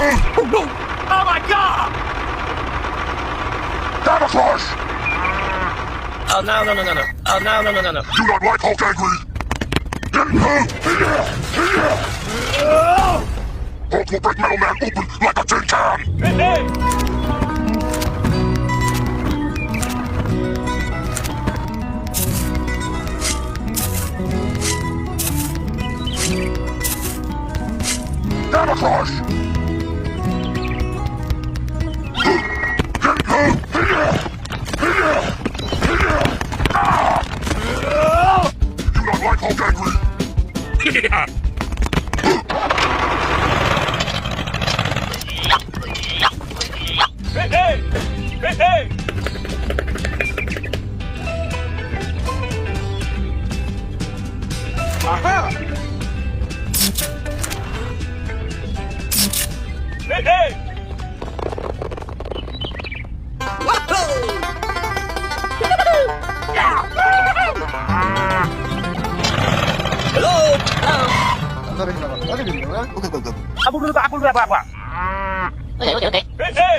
Oh no! Oh my god! Camouflage! Oh no. Oh no. Do not like Hulk angry! Hulk will break Metal Man open like a tin can! Hey! Camouflage! Do not like Hulk angry! Hey! Aha! Hey! Hello? Apple berapa? Okay. Hey!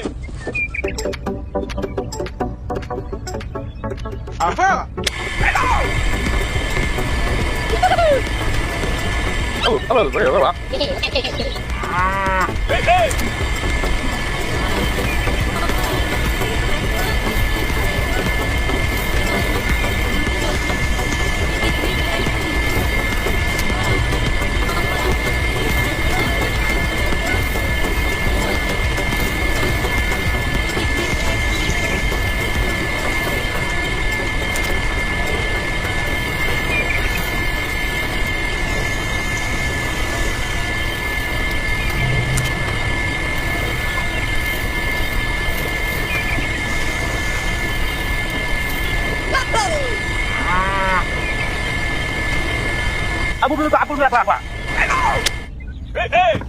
Aha! Hello. Hey! Apple berapa? Hey!